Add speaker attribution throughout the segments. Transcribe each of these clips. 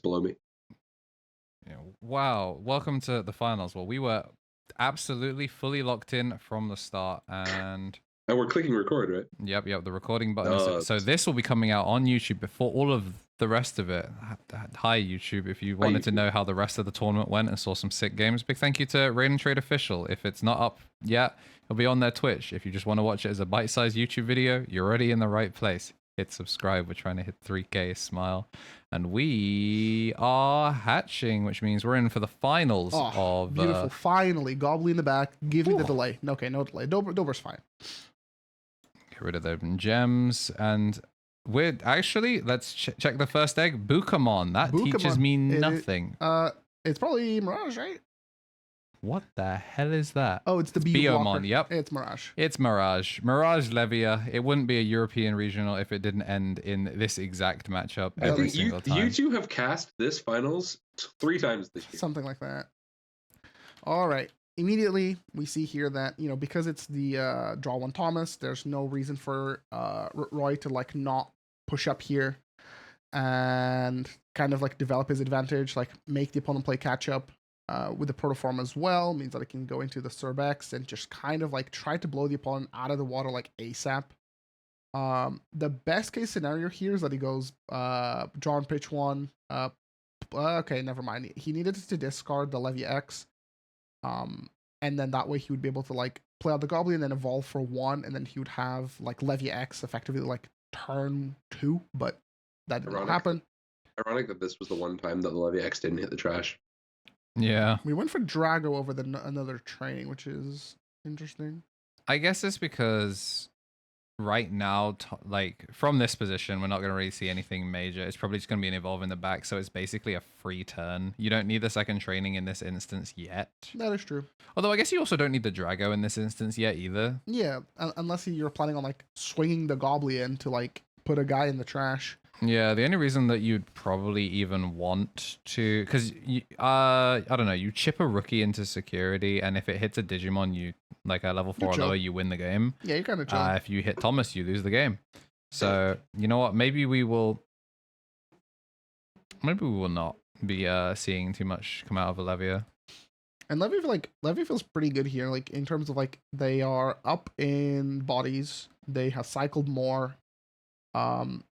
Speaker 1: below me.
Speaker 2: Yeah, wow, welcome to the finals. Well, we were absolutely fully locked in from the start, and
Speaker 1: we're clicking record, right?
Speaker 2: Yep, the recording button is... So this will be coming out on YouTube before all of the rest of it. Hi, YouTube, if you wanted to know how the rest of the tournament went and saw some sick games. Big thank you to Raid and Trade Official. If it's not up yet, it'll be on their Twitch. If you just want to watch it as a bite-sized YouTube video, you're already in the right place. Hit subscribe. We're trying to hit 3K. Smile. And we are hatching, which means we're in for the finals of...
Speaker 3: Beautiful. Finally. Gobbly in the back. Give me the delay. Okay, no delay. Dober's fine.
Speaker 2: Get rid of the gems. And we're actually... Let's check the first egg. Bukamon. That teaches me nothing.
Speaker 3: It's probably Mirage, right?
Speaker 2: What the hell is that?
Speaker 3: Oh, it's the
Speaker 2: Veemon. Yep.
Speaker 3: It's Mirage.
Speaker 2: It's Mirage. Mirage Levia. It wouldn't be a European regional if it didn't end in this exact matchup every single time.
Speaker 1: You two have cast this finals 3 times this year.
Speaker 3: Something like that. All right. Immediately, we see here that, you know, because it's the draw one Thomas, there's no reason for Roy to, like, not push up here and kind of, like, develop his advantage, like, make the opponent play catch up. With the protoform as well, means that it can go into the Surbex and just kind of like try to blow the opponent out of the water like ASAP. The best case scenario here is that he goes draw and pitch 1. Okay, never mind. He needed to discard the Levia X. And then that way he would be able to like play out the Goblin and then evolve for 1, and then he would have like Levia X effectively like turn 2, but that did not happen.
Speaker 1: Ironic that this was the one time that the Levia X didn't hit the trash.
Speaker 2: Yeah.
Speaker 3: We went for Drago over another training, which is interesting.
Speaker 2: I guess it's because right now, like, from this position, we're not going to really see anything major. It's probably just going to be an evolve in the back, so it's basically a free turn. You don't need the second training in this instance yet.
Speaker 3: That is true.
Speaker 2: Although I guess you also don't need the Drago in this instance yet either.
Speaker 3: Yeah, unless you're planning on, like, swinging the Goblin to, like, put a guy in the trash.
Speaker 2: Yeah, the only reason that you'd probably even want to, because I don't know, you chip a rookie into security, and if it hits a Digimon, you like a level 4 or lower, you win the game.
Speaker 3: Yeah, you're kind of chill.
Speaker 2: If you hit Thomas, you lose the game. So you know what? Maybe we will not be seeing too much come out of Levia.
Speaker 3: And Levia feels pretty good here, like in terms of like they are up in bodies, they have cycled more.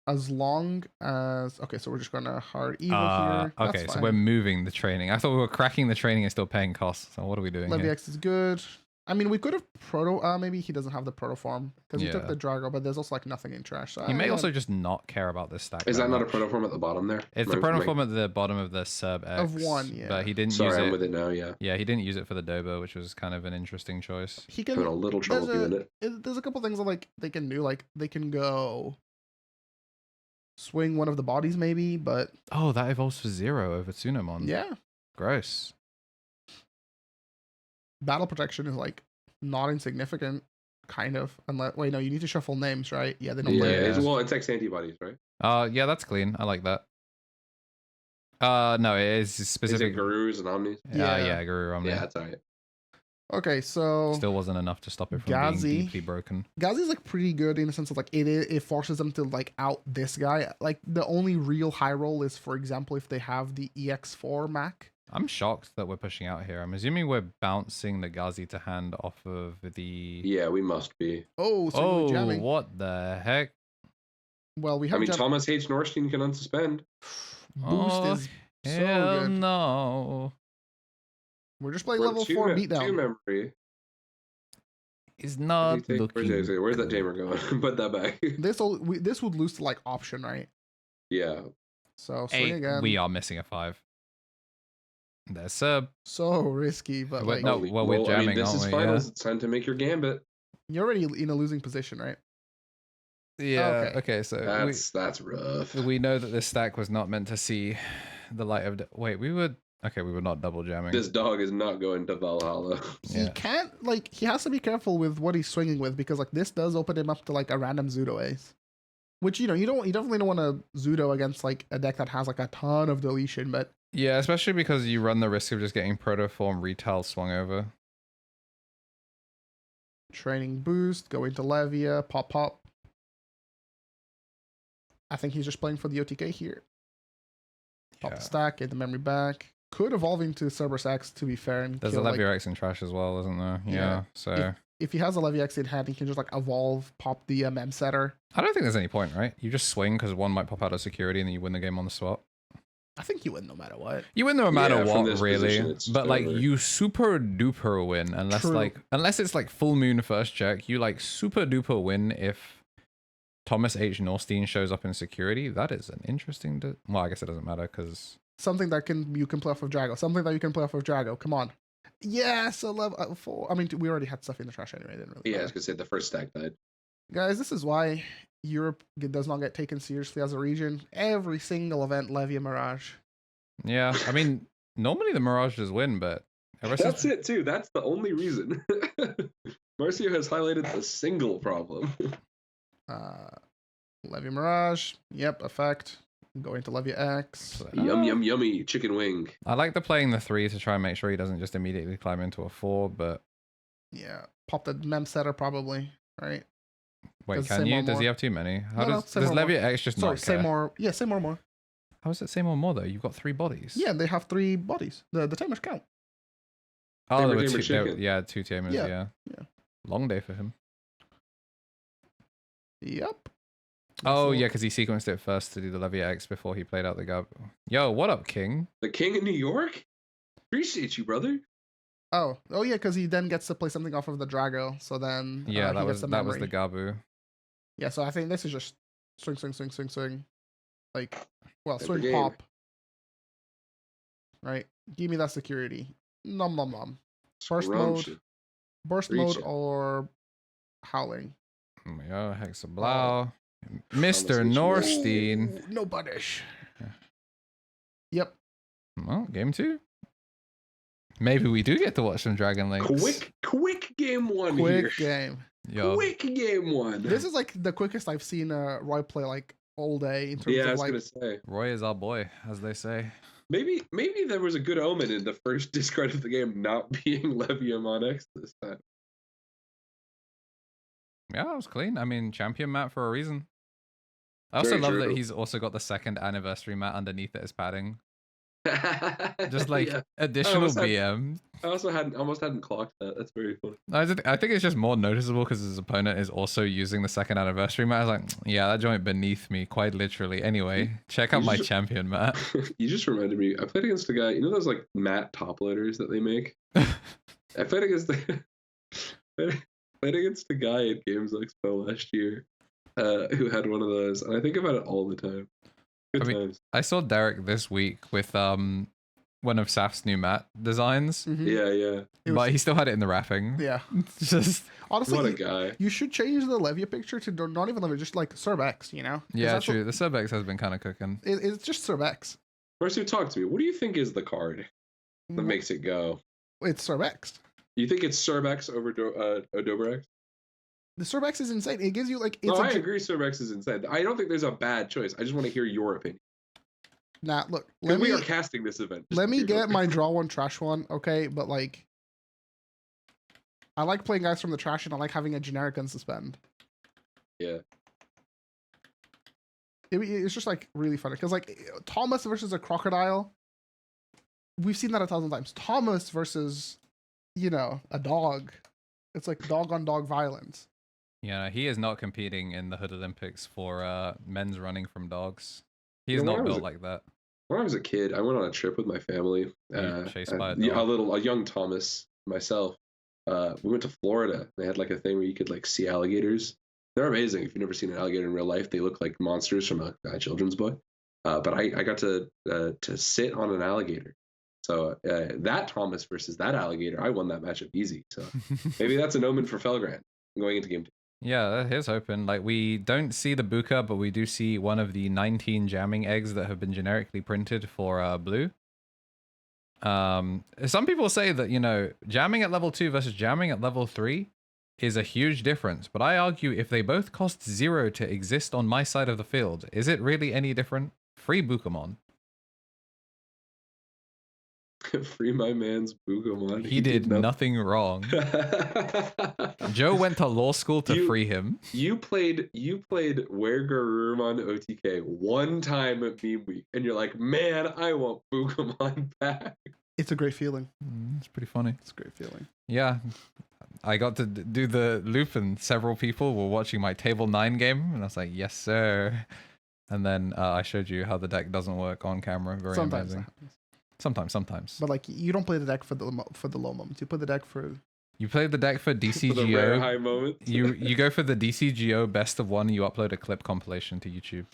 Speaker 3: As long as... Okay, so we're just going to hard evil here. That's
Speaker 2: okay,
Speaker 3: fine.
Speaker 2: So we're moving the training. I thought we were cracking the training and still paying costs. So what are we doing
Speaker 3: Levia
Speaker 2: here?
Speaker 3: X is good. I mean, we could have proto... maybe he doesn't have the proto form because he took the Drago, but there's also like nothing in trash. So
Speaker 2: he may also just not care about this stack.
Speaker 1: Is that not a proto form at the bottom there?
Speaker 2: It's the proto form at the bottom of the sub X.
Speaker 3: Of 1, yeah.
Speaker 2: But he didn't use it.
Speaker 1: I'm with it now, yeah.
Speaker 2: Yeah, he didn't use it for the Dobo, which was kind of an interesting choice.
Speaker 3: He can...
Speaker 1: Having a little trouble doing it.
Speaker 3: There's a couple things that like they can do. Like they can go... swing one of the bodies maybe, but...
Speaker 2: Oh, that evolves for 0 over Tsunomon.
Speaker 3: Yeah.
Speaker 2: Gross.
Speaker 3: Battle protection is like not insignificant, kind of. Unless... Wait, no, you need to shuffle names, right? Yeah, they don't play.
Speaker 1: Well, it's X antibodies, right?
Speaker 2: Yeah, that's clean. I like that. No, it is specific.
Speaker 1: Is it Gurus and Omnis?
Speaker 2: Yeah, Guru Omni.
Speaker 1: Yeah, that's alright.
Speaker 3: Okay, so...
Speaker 2: Still wasn't enough to stop it from being deeply broken.
Speaker 3: Gazi's like pretty good in the sense of like it forces them to like out this guy. Like the only real high roll is, for example, if they have the EX4 Mac.
Speaker 2: I'm shocked that we're pushing out here. I'm assuming we're bouncing the Gazi to hand off of the...
Speaker 1: Yeah, we must be.
Speaker 3: Oh, so we're jamming.
Speaker 2: What the heck?
Speaker 3: Well, we have...
Speaker 1: Thomas H. Norstein can unsuspend.
Speaker 3: Boost is so good.
Speaker 2: No.
Speaker 3: We're just playing level 4 beatdown.
Speaker 1: 2 memory.
Speaker 2: Is not looking...
Speaker 1: Where's that Tamer going? Put that back.
Speaker 3: This would lose to like option, right?
Speaker 1: Yeah.
Speaker 3: So swing again.
Speaker 2: We are missing a 5. There's sub.
Speaker 3: So risky, but like...
Speaker 2: No, well, we're jamming,
Speaker 1: this is finals.
Speaker 2: Yeah.
Speaker 1: It's time to make your gambit.
Speaker 3: You're already in a losing position, right?
Speaker 2: Yeah, okay, so...
Speaker 1: That's rough.
Speaker 2: We know that this stack was not meant to see the light of... Wait, we were not double jamming.
Speaker 1: This dog is not going to Valhalla.
Speaker 3: He can't, like, he has to be careful with what he's swinging with, because, like, this does open him up to, like, a random Zudo ace. Which, you know, you definitely don't want to Zudo against, like, a deck that has, like, a ton of deletion, but...
Speaker 2: Yeah, especially because you run the risk of just getting Protoform Retail swung over.
Speaker 3: Training boost, go into Levia, pop. I think he's just playing for the OTK here. Pop
Speaker 2: Yeah.
Speaker 3: the stack, get the memory back. Could evolve into Cerberus X, to be fair. And
Speaker 2: There's a
Speaker 3: kill, like,
Speaker 2: Leviamon in trash as well, isn't there? Yeah. So
Speaker 3: if he has a Levy X in hand, he can just like evolve, pop the mem setter.
Speaker 2: I don't think there's any point, right? You just swing because one might pop out of security and then you win the game on the spot.
Speaker 3: I think you win no matter what.
Speaker 2: You win no matter
Speaker 1: Yeah, from
Speaker 2: what,
Speaker 1: this
Speaker 2: really.
Speaker 1: position, it's
Speaker 2: But like
Speaker 1: over.
Speaker 2: you super duper win unless
Speaker 3: True.
Speaker 2: unless it's like full moon first check. You like super duper win if Thomas H. Norstein shows up in security. That is an interesting. Well, I guess it doesn't matter because
Speaker 3: Something that you can play off of Drago. Something that you can play off of Drago. Come on. Yes, a level 4. I mean, we already had stuff in the trash anyway. It didn't really
Speaker 1: Yeah, I
Speaker 3: matter.
Speaker 1: was gonna say the first stack died.
Speaker 3: Guys, this is why Europe does not get taken seriously as a region. Every single event, Levy and Mirage.
Speaker 2: yeah. I mean, normally the Mirage does win, but ever since
Speaker 1: That's it too. That's the only reason. Marcio has highlighted the single problem.
Speaker 3: Levy Mirage. Yep, effect. Going to Levy X.
Speaker 1: Yummy chicken wing.
Speaker 2: I like the playing the 3 to try and make sure he doesn't just immediately climb into a 4. But
Speaker 3: Yeah, pop the mem setter probably, right?
Speaker 2: wait,
Speaker 3: Does it
Speaker 2: can
Speaker 3: say
Speaker 2: you?
Speaker 3: more
Speaker 2: Does he
Speaker 3: more?
Speaker 2: have too many? How
Speaker 3: No,
Speaker 2: does
Speaker 3: say
Speaker 2: does
Speaker 3: more
Speaker 2: Levy
Speaker 3: more.
Speaker 2: X just
Speaker 3: Sorry,
Speaker 2: not
Speaker 3: say
Speaker 2: care?
Speaker 3: more. Yeah, say more.
Speaker 2: How is it say more though? You've got 3 bodies.
Speaker 3: Yeah, they have 3 bodies. The tamers count.
Speaker 2: Oh, there were
Speaker 1: Tamer
Speaker 2: 2.
Speaker 1: chicken.
Speaker 2: Yeah, 2 tamers.
Speaker 3: Yeah,
Speaker 2: Yeah.
Speaker 3: yeah.
Speaker 2: Long day for him.
Speaker 3: Yep.
Speaker 2: Oh yeah, because he sequenced it first to do the Levy X before he played out the Gab. Yo, what up, King?
Speaker 1: The king of New York? Appreciate you, brother.
Speaker 3: Oh yeah, because he then gets to play something off of the Drago. So then
Speaker 2: Yeah,
Speaker 3: he
Speaker 2: that
Speaker 3: gets
Speaker 2: was
Speaker 3: the
Speaker 2: that was
Speaker 3: memory.
Speaker 2: the Gabu.
Speaker 3: Yeah, so I think this is just swing. Like, well,
Speaker 1: Type
Speaker 3: swing
Speaker 1: of game.
Speaker 3: pop. Right? Give me that security. Nom. First mode,
Speaker 1: Scrumptious.
Speaker 3: burst
Speaker 1: Reach
Speaker 3: mode,
Speaker 1: it.
Speaker 3: or howling.
Speaker 2: Yo, Hexablau. Mr.
Speaker 1: Conversation.
Speaker 2: Norstein.
Speaker 3: Ooh, no punish. Yep.
Speaker 2: Well, game 2. Maybe we do get to watch some Dragon Links.
Speaker 1: Quick game 1
Speaker 3: Quick
Speaker 1: here.
Speaker 3: game.
Speaker 2: Yo,
Speaker 1: Quick game 1.
Speaker 3: This is like the quickest I've seen Roy play like all day in terms
Speaker 1: Yeah, I
Speaker 3: of
Speaker 1: was
Speaker 3: like.
Speaker 1: gonna say.
Speaker 2: Roy is our boy, as they say.
Speaker 1: Maybe there was a good omen in the first discard of the game not being Leviamon X this time.
Speaker 2: Yeah, it was clean. I mean, champion mat for a reason. I also
Speaker 1: Very
Speaker 2: love
Speaker 1: true.
Speaker 2: that he's also got the 2nd anniversary mat underneath it as padding. Just like
Speaker 1: Yeah.
Speaker 2: additional
Speaker 1: almost had-
Speaker 2: BM.
Speaker 1: I also almost hadn't clocked that. That's very funny.
Speaker 2: I think it's just more noticeable because his opponent is also using the 2nd anniversary mat. I was like, yeah, that joint beneath me, quite literally. Anyway, check out my champion mat.
Speaker 1: You just reminded me. I played against a guy. You know those like matte top loaders that they make. I played against played against a guy at Games Expo last year who had one of those, and I think about it all the time. Good times.
Speaker 2: I saw Derek this week with one of Saf's new mat designs,
Speaker 3: Mhm.
Speaker 1: Yeah.
Speaker 3: It was-
Speaker 2: but he still had it in the wrapping.
Speaker 3: Yeah.
Speaker 2: Just
Speaker 3: Honestly,
Speaker 1: What a guy.
Speaker 3: you should change the Levia picture to not even Levia, just like Cerbex, you know? 'Cause
Speaker 2: yeah,
Speaker 3: that's
Speaker 2: true. The Subex has been kind of cooking.
Speaker 3: It's just Cerbex.
Speaker 1: Marcio, talk to me. What do you think is the card that makes it go?
Speaker 3: It's Cerbex.
Speaker 1: You think it's Cerbex over Dobrex?
Speaker 3: The Cerbex is insane. It gives you like
Speaker 1: No,
Speaker 3: it's
Speaker 1: I agree. Cerbex is insane. I don't think there's a bad choice. I just want to hear your opinion.
Speaker 3: Nah, look.
Speaker 1: Because we are casting this event.
Speaker 3: Let me get my draw one, trash one, okay? But like, I like playing guys from the trash, and I like having a generic unsuspend.
Speaker 1: Yeah.
Speaker 3: It's just like really fun because like Thomas versus a crocodile, we've seen that 1,000 times. Thomas versus, a dog. It's like dog on dog violence.
Speaker 2: Yeah, he is not competing in the Hood Olympics for men's running from dogs. He is
Speaker 1: You know, when
Speaker 2: not
Speaker 1: I was
Speaker 2: built like that.
Speaker 1: When I was a kid, I went on a trip with my family.
Speaker 2: Chased by a dog.
Speaker 1: A young Thomas, myself. We went to Florida. They had like a thing where you could like see alligators. They're amazing. If you've never seen an alligator in real life, they look like monsters from a children's book. But I got to sit on an alligator. So that Thomas versus that alligator, I won that matchup easy. So maybe that's an omen for Felgrand going into game 2.
Speaker 2: Yeah, here's hoping. Like, we don't see the Buka, but we do see one of the 19 jamming eggs that have been generically printed for blue. Some people say that, jamming at level 2 versus jamming at level 3 is a huge difference. But I argue if they both cost 0 to exist on my side of the field, is it really any different? Free Bukamon.
Speaker 1: Free my man's Boogamon.
Speaker 2: He did nothing wrong. Joe went to law school to free him.
Speaker 1: You played Where Garurumon OTK one time at Meme Week, and you're like, man, I want Boogamon back.
Speaker 3: It's a great feeling.
Speaker 2: It's pretty funny.
Speaker 3: It's a great feeling.
Speaker 2: Yeah. I got to do the loop, and several people were watching my Table 9 game, and I was like, yes, sir. And then I showed you how the deck doesn't work on camera. Very amazing. Sometimes.
Speaker 3: But like, you don't play the deck for the low moments. You play the deck for...
Speaker 2: You play the deck for DCGO.
Speaker 1: For the rare high moments.
Speaker 2: you go for the DCGO best of one, you upload a clip compilation to YouTube.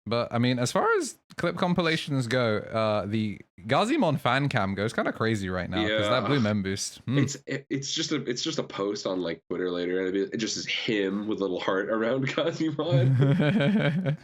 Speaker 2: But I mean, as far as clip compilations go, the Gazimon fan cam goes kind of crazy right now because that blue mem boost.
Speaker 1: It's just a post on like Twitter later, and it just is him with a little heart around Gazimon.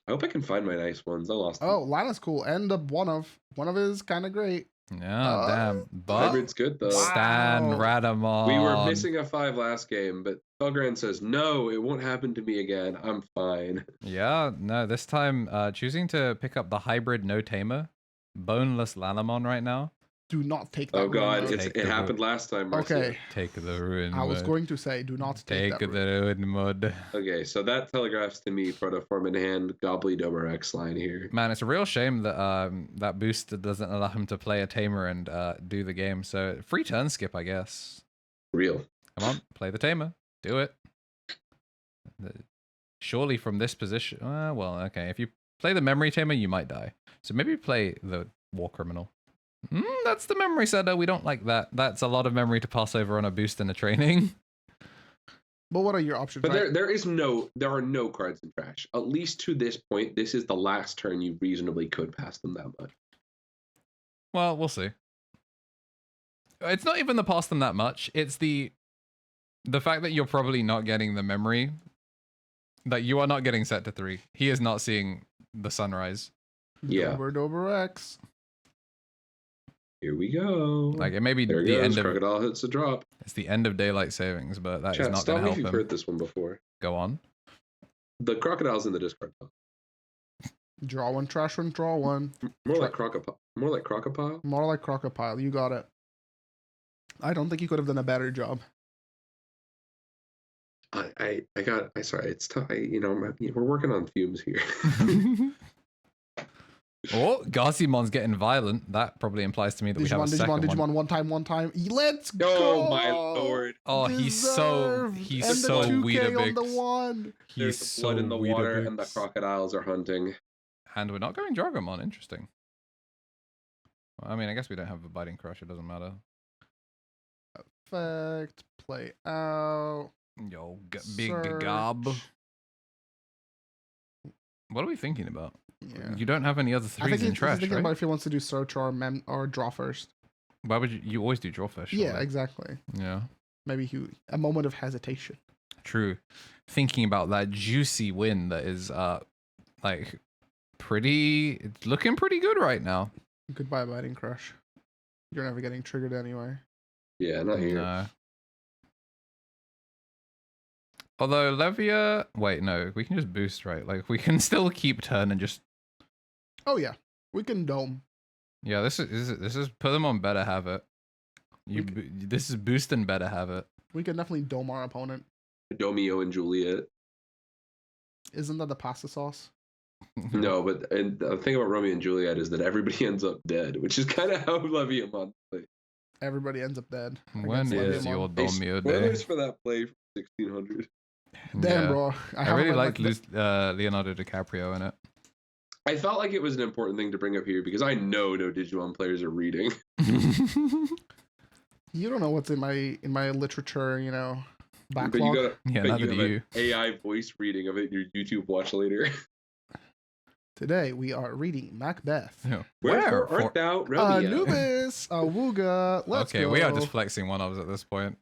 Speaker 1: I hope I can find my nice ones. I lost them.
Speaker 3: Oh, Lana's cool, and one of his kind of great.
Speaker 2: Yeah, damn. But
Speaker 1: Hybrid's good though.
Speaker 2: Stan Radamon.
Speaker 1: We were missing a 5 last game, but Felgran says no, it won't happen to me again. I'm fine.
Speaker 2: Yeah, no, this time choosing to pick up the hybrid no tamer, boneless Lanamon right now.
Speaker 3: Do not take that.
Speaker 1: Oh god,
Speaker 3: ruin
Speaker 1: it happened last time. Marcia.
Speaker 3: Okay.
Speaker 2: Take the ruin.
Speaker 3: I was going to say, do not take
Speaker 2: the ruin mode.
Speaker 1: Okay, so that telegraphs to me protoform in hand, Gobbly Domer X line here.
Speaker 2: Man, it's a real shame that that boost doesn't allow him to play a tamer and do the game. So free turn skip, I guess.
Speaker 1: Real.
Speaker 2: Come on, play the tamer. Do it. Surely from this position. Well, okay. If you play the memory tamer, you might die. So maybe play the war criminal. That's the memory setter. We don't like that. That's a lot of memory to pass over on a boost in a training.
Speaker 3: But what are your options?
Speaker 1: But there are no cards in trash. At least to this point, this is the last turn you reasonably could pass them that much.
Speaker 2: Well, we'll see. It's not even the pass them that much. It's the fact that you're probably not getting the memory. That you are not getting set to 3. He is not seeing the sunrise.
Speaker 1: Yeah.
Speaker 3: Dober X.
Speaker 1: Here we go.
Speaker 2: Like it may be
Speaker 1: there
Speaker 2: the
Speaker 1: goes.
Speaker 2: end of
Speaker 1: Crocodile hits a drop.
Speaker 2: It's the end of daylight savings, but that is not going to help
Speaker 1: if you've
Speaker 2: him.
Speaker 1: heard this one before.
Speaker 2: Go on.
Speaker 1: The crocodile's in the discard pile.
Speaker 3: Draw one, trash one, draw one.
Speaker 1: More like crocopile. More like crocopile.
Speaker 3: More like crocopile. You got it. I don't think you could have done a better job.
Speaker 1: Sorry, it's tough. We're working on fumes here.
Speaker 2: Oh, Garcimon's getting violent. That probably implies to me that we have a second one.
Speaker 3: Digimon, one time. Let's go!
Speaker 1: Oh my lord!
Speaker 2: Oh, he's so Weetabix.
Speaker 3: On the one.
Speaker 2: He's
Speaker 1: There's
Speaker 2: so
Speaker 1: blood in the water,
Speaker 2: Weetabix.
Speaker 1: and the crocodiles are hunting.
Speaker 2: And we're not going Dragamon. Interesting. Well, I mean, I guess we don't have a biting crush. It doesn't matter.
Speaker 3: Perfect. Play out.
Speaker 2: Yo, big gob. What are we thinking about?
Speaker 3: Yeah.
Speaker 2: You don't have any other threes in trash,
Speaker 3: thinking
Speaker 2: right?
Speaker 3: about if he wants to do search or draw first.
Speaker 2: Why would you always do draw first?
Speaker 3: Yeah, exactly.
Speaker 2: Yeah.
Speaker 3: Maybe a moment of hesitation.
Speaker 2: True. Thinking about that juicy win that is like it's looking pretty good right now.
Speaker 3: Goodbye, biting crush. You're never getting triggered anyway.
Speaker 1: Yeah, not here.
Speaker 2: No. Although wait, no, we can just boost, right? Like we can still keep turn and just.
Speaker 3: Oh yeah, we can dome.
Speaker 2: Yeah, this is put them on better have it. This is boost and better have it.
Speaker 3: We can definitely dome our opponent.
Speaker 1: Domeo and Juliet.
Speaker 3: Isn't that the pasta sauce?
Speaker 1: No, but the thing about Romeo and Juliet is that everybody ends up dead, which is kind of how Leviamon plays.
Speaker 3: Everybody ends up dead.
Speaker 2: When is your Domeo day?
Speaker 1: Spoilers for that play from 1600.
Speaker 3: Damn, yeah. Bro.
Speaker 2: I really liked Leonardo DiCaprio in it.
Speaker 1: I felt like it was an important thing to bring up here because I know no Digimon players are reading.
Speaker 3: You don't know what's in my literature, backlog.
Speaker 2: Neither do you.
Speaker 1: AI voice reading of it in your YouTube watch later.
Speaker 3: Today we are reading Macbeth.
Speaker 2: Yeah.
Speaker 1: Where art thou, Romeo?
Speaker 3: Anubis, Awooga. Let's go.
Speaker 2: We are just flexing one-offs at this point.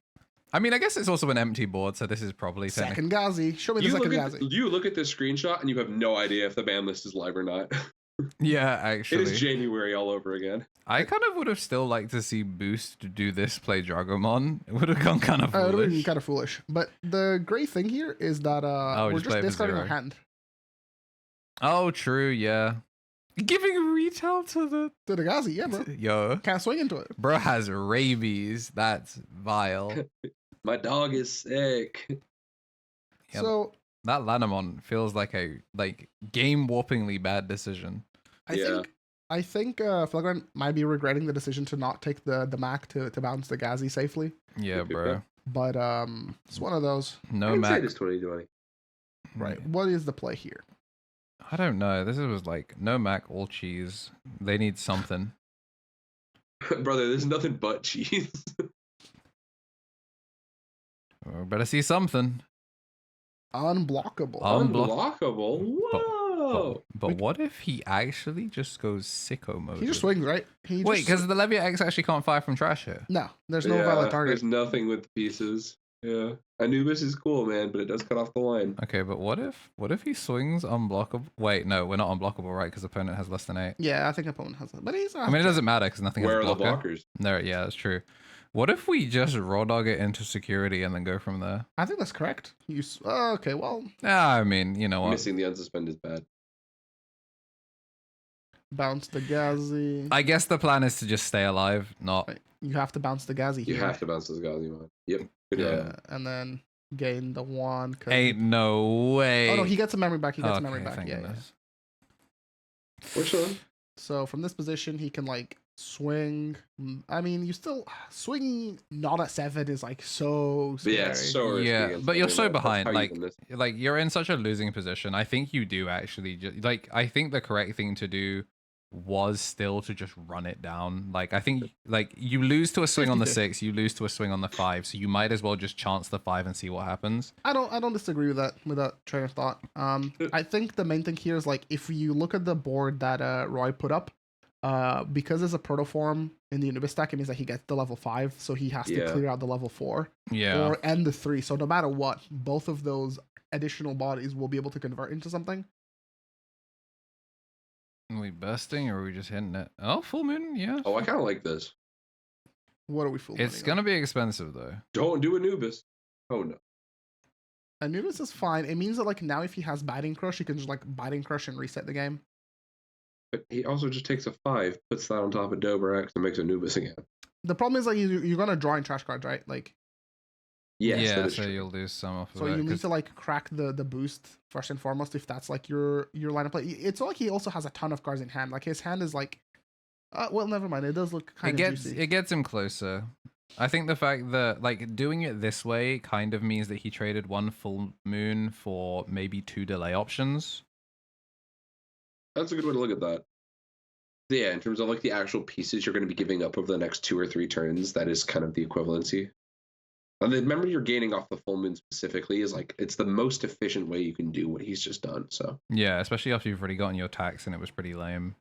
Speaker 2: I mean, I guess it's also an empty board, so this is probably
Speaker 3: second Gazi. Show me the second Gazi.
Speaker 1: You look at this screenshot and you have no idea if the ban list is live or not.
Speaker 2: Yeah, actually.
Speaker 1: It is January all over again.
Speaker 2: I kind of would have still liked to see Boost do this, play Dragomon. It would have gone kind of foolish.
Speaker 3: It would have been kind of foolish. But the great thing here is that we're just discarding our hand.
Speaker 2: Oh, true. Yeah. Giving retail to the
Speaker 3: Gazi, yeah, bro.
Speaker 2: Yo.
Speaker 3: Can't swing into it.
Speaker 2: Bro has rabies. That's vile.
Speaker 1: My dog is sick.
Speaker 2: Yeah,
Speaker 3: so
Speaker 2: that Leviamon feels like a game warpingly bad decision.
Speaker 3: I think Felgren might be regretting the decision to not take the Mac to bounce the Gazi safely.
Speaker 2: Yeah, bro.
Speaker 3: But it's one of those.
Speaker 1: No Mac. It's 2020.
Speaker 3: Right. What is the play here?
Speaker 2: I don't know. This was like no Mac, all cheese. They need something.
Speaker 1: Brother, there's nothing but cheese.
Speaker 2: Better see something.
Speaker 3: Unblockable.
Speaker 1: Unblockable? Whoa!
Speaker 2: But what if he actually just goes sicko mode?
Speaker 3: He just swings, right?
Speaker 2: Wait, because the Levia X actually can't fire from trash here.
Speaker 3: No, there's no valid target.
Speaker 1: There's nothing with pieces. Yeah. Anubis is cool, man, but it does cut off the line.
Speaker 2: Okay, but what if he swings unblockable? Wait, no, we're not unblockable, right? Because opponent has less than 8.
Speaker 3: Yeah, I think opponent has that. But he's
Speaker 2: I mean, it doesn't matter because nothing
Speaker 1: Where
Speaker 2: has
Speaker 1: are the blockers?
Speaker 2: There, yeah, that's true. What if we just raw dog it into security and then go from there?
Speaker 3: I think that's correct. Okay, well.
Speaker 2: Yeah, I mean, you know what?
Speaker 1: Missing the unsuspend is bad.
Speaker 3: Bounce the Gazi.
Speaker 2: I guess the plan is to just stay alive, not.
Speaker 3: Right. You have to bounce the Gazi here.
Speaker 1: You have to bounce this Gaogamon. Yep. Good job.
Speaker 3: And then gain the 1.
Speaker 2: Ain't no way.
Speaker 3: Oh, no, he gets a memory back. He gets a memory back.
Speaker 2: Thank
Speaker 3: Yeah.
Speaker 2: goodness.
Speaker 1: Which one?
Speaker 3: So from this position, he can like swing. I mean, you still swinging not at 7 is like so scary.
Speaker 1: Yeah, it's so risky.
Speaker 2: Yeah, but you're so behind.
Speaker 1: You
Speaker 2: like you're in such a losing position. I think you do actually I think the correct thing to do was still to just run it down. Like I think you lose to a swing on the 6, you lose to a swing on the 5, so you might as well just chance the 5 and see what happens.
Speaker 3: I don't disagree with that train of thought. I think the main thing here is like if you look at the board that Roy put up, because there's a protoform in the Anubis stack, it means that he gets the level 5, so he has to clear out the level 4.
Speaker 2: Yeah.
Speaker 3: Or end the 3. So no matter what, both of those additional bodies will be able to convert into something.
Speaker 2: Are we bursting or are we just hitting it? Oh, full moon, yeah.
Speaker 1: Oh, I kind of like this.
Speaker 3: What are we fooling?
Speaker 2: It's gonna be expensive though.
Speaker 1: Don't do Anubis. Oh no.
Speaker 3: Anubis is fine. It means that like now if he has Biting Crush, he can just like Biting Crush and reset the game.
Speaker 1: But he also just takes a 5, puts that on top of Dobrax, and makes Anubis again.
Speaker 3: The problem is like you're gonna draw in trash cards, right? Like.
Speaker 1: Yes,
Speaker 2: yeah, so you'll lose some off of
Speaker 3: it. So you need
Speaker 2: cause...
Speaker 3: to like crack the boost first and foremost if that's like your line of play. It's not like he also has a ton of cards in hand. Like his hand is like, well, never mind. It does look kind of juicy.
Speaker 2: It gets him closer. I think the fact that like doing it this way kind of means that he traded 1 full moon for maybe 2 delay options.
Speaker 1: That's a good way to look at that. Yeah, in terms of like the actual pieces you're going to be giving up over the next 2 or 3 turns, that is kind of the equivalency. And then remember, you're gaining off the full moon specifically is like it's the most efficient way you can do what he's just done. So
Speaker 2: yeah, especially after you've already gotten your tax and it was pretty lame.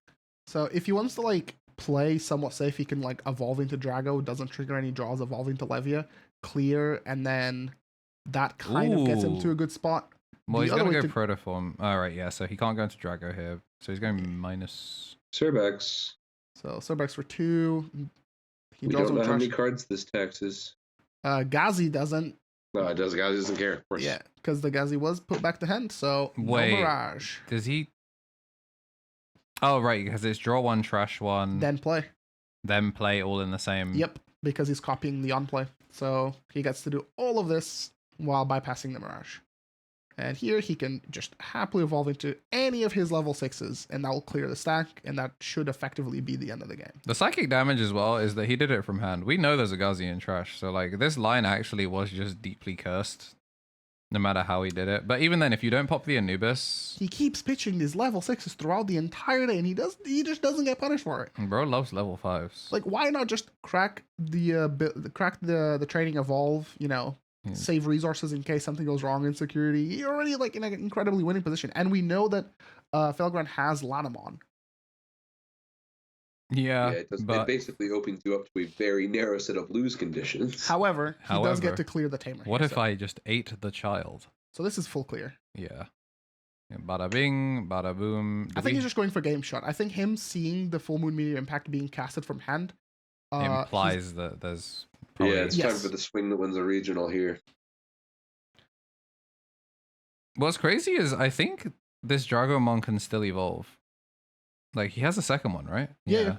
Speaker 3: So if he wants to like play somewhat safe, he can like evolve into Drago, doesn't trigger any draws, evolve into Levia, clear, and then that kind of gets him to a good spot.
Speaker 2: Well, he's gonna go Protoform. All right, yeah. So he can't go into Drago here. So he's going minus
Speaker 1: Cerbex.
Speaker 3: So Cerbex for 2.
Speaker 1: We don't know how many cards this taxes.
Speaker 3: Gazi doesn't.
Speaker 1: No, it doesn't. Gazi doesn't care. Of course.
Speaker 3: Yeah, because the Gazi was put back to hand, so
Speaker 2: wait,
Speaker 3: no Mirage.
Speaker 2: Does he? Oh, right, because it's draw 1, trash 1.
Speaker 3: Then play
Speaker 2: all in the same.
Speaker 3: Yep, because he's copying the on play. So he gets to do all of this while bypassing the Mirage. And here he can just happily evolve into any of his level 6s, and that will clear the stack, and that should effectively be the end of the game.
Speaker 2: The psychic damage as well is that he did it from hand. We know there's a Gazi in trash, so like this line actually was just deeply cursed, no matter how he did it. But even then, if you don't pop the Anubis,
Speaker 3: he keeps pitching these level 6s throughout the entire day, and he just doesn't get punished for it.
Speaker 2: Bro loves level 5s.
Speaker 3: Like, why not just crack the training evolve? You know. Save resources in case something goes wrong in security. You're already like in an incredibly winning position, and we know that Felgren has Leviamon.
Speaker 2: Yeah,
Speaker 1: it basically opens you up to a very narrow set of lose conditions.
Speaker 3: However, he does get to clear the tamer.
Speaker 2: What if I just ate the child?
Speaker 3: So this is full clear.
Speaker 2: Yeah. Bada bing, bada boom.
Speaker 3: I think he's just going for game shot. I think him seeing the full moon meteor impact being casted from hand
Speaker 2: implies that there's.
Speaker 1: Probably, it's time for the swing that wins the regional here.
Speaker 2: What's crazy is I think this Dragomon can still evolve. Like, he has a second one, right?
Speaker 3: Yeah.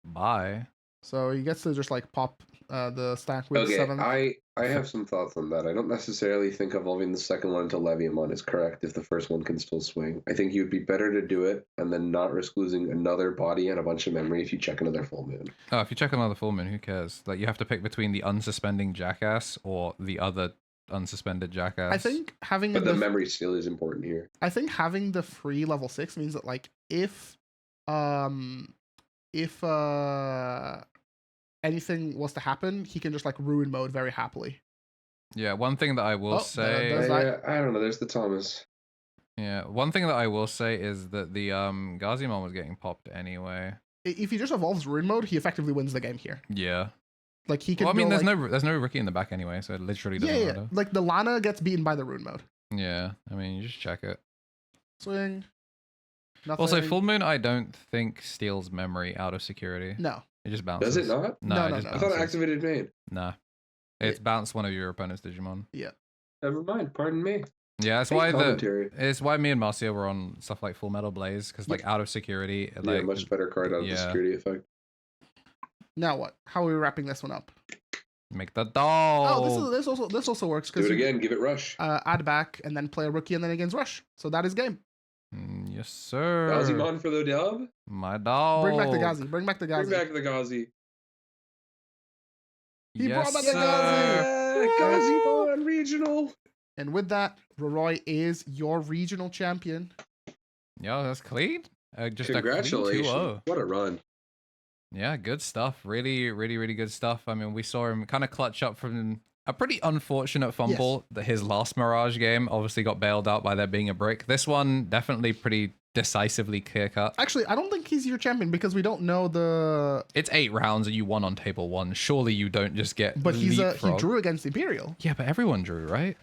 Speaker 2: Bye.
Speaker 3: So he gets to just like pop the stack with 7.
Speaker 1: I have some thoughts on that. I don't necessarily think evolving the second one into Leviamon is correct if the first one can still swing. I think you'd be better to do it and then not risk losing another body and a bunch of memory if you check another full moon.
Speaker 2: Oh, if you check another full moon, who cares? Like, you have to pick between the unsuspending jackass or the other unsuspended jackass.
Speaker 3: I think having
Speaker 1: the memory still is important here.
Speaker 3: I think having the free level 6 means that like if anything was to happen, he can just like ruin mode very happily.
Speaker 2: Yeah, one thing that I will say...
Speaker 1: I don't know, there's the Thomas.
Speaker 2: Yeah, one thing that I will say is that the Gazimon was getting popped anyway.
Speaker 3: If he just evolves ruin mode, he effectively wins the game here.
Speaker 2: Yeah.
Speaker 3: Like he can.
Speaker 2: Well, I mean, there's no rookie in the back anyway, so it literally doesn't matter.
Speaker 3: Like the Lana gets beaten by the ruin mode.
Speaker 2: Yeah, I mean, you just check it.
Speaker 3: Swing. Nothing.
Speaker 2: Also, full moon, I don't think steals memory out of security.
Speaker 3: No.
Speaker 2: It just bounces.
Speaker 1: Does it not?
Speaker 2: No,
Speaker 3: no.
Speaker 2: Just
Speaker 1: I thought it activated main.
Speaker 2: Nah. It's bounced one of your opponent's Digimon.
Speaker 3: Yeah.
Speaker 1: Never mind. Pardon me.
Speaker 2: Yeah, that's why it's why me and Marcia were on stuff like Full Metal Blaze, because like out of security, like
Speaker 1: much better card out of the security effect.
Speaker 3: Now what? How are we wrapping this one up?
Speaker 2: Make the doll.
Speaker 3: Oh, this also works.
Speaker 1: Do it again. Give it rush.
Speaker 3: Add back and then play a rookie and then against rush. So that is game.
Speaker 2: Yes, sir.
Speaker 1: Gazimon for the dub.
Speaker 2: My doll.
Speaker 3: Bring back the Gazi. Bring back the Gazi.
Speaker 1: Bring back the Gazi.
Speaker 3: He brought back the Gazi.
Speaker 1: Gazimon Regional.
Speaker 3: And with that, Roy is your regional champion.
Speaker 2: Yo, that's clean. Just
Speaker 1: congratulations.
Speaker 2: A clean 2-0.
Speaker 1: What a run.
Speaker 2: Yeah, good stuff. Really, really, really good stuff. I mean, we saw him kind of clutch up from a pretty unfortunate fumble that his last Mirage game obviously got bailed out by there being a brick. This one definitely pretty decisively clear cut.
Speaker 3: Actually, I don't think he's your champion because we don't know the...
Speaker 2: It's 8 rounds and you won on table 1. Surely you don't just get
Speaker 3: But he drew against Imperial.
Speaker 2: Yeah, but everyone drew, right?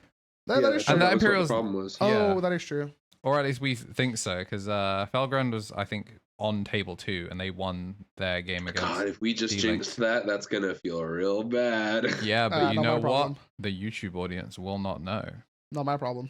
Speaker 3: That is true.
Speaker 2: And that Imperial's...
Speaker 1: the problem was.
Speaker 3: Oh, that is true.
Speaker 2: Or at least we think so, because Felgrand was, I think, on table 2 and they won their game against...
Speaker 1: God, if we just jinxed that, that's going to feel real bad.
Speaker 2: Yeah, but you know what? The YouTube audience will not know.
Speaker 3: Not my problem.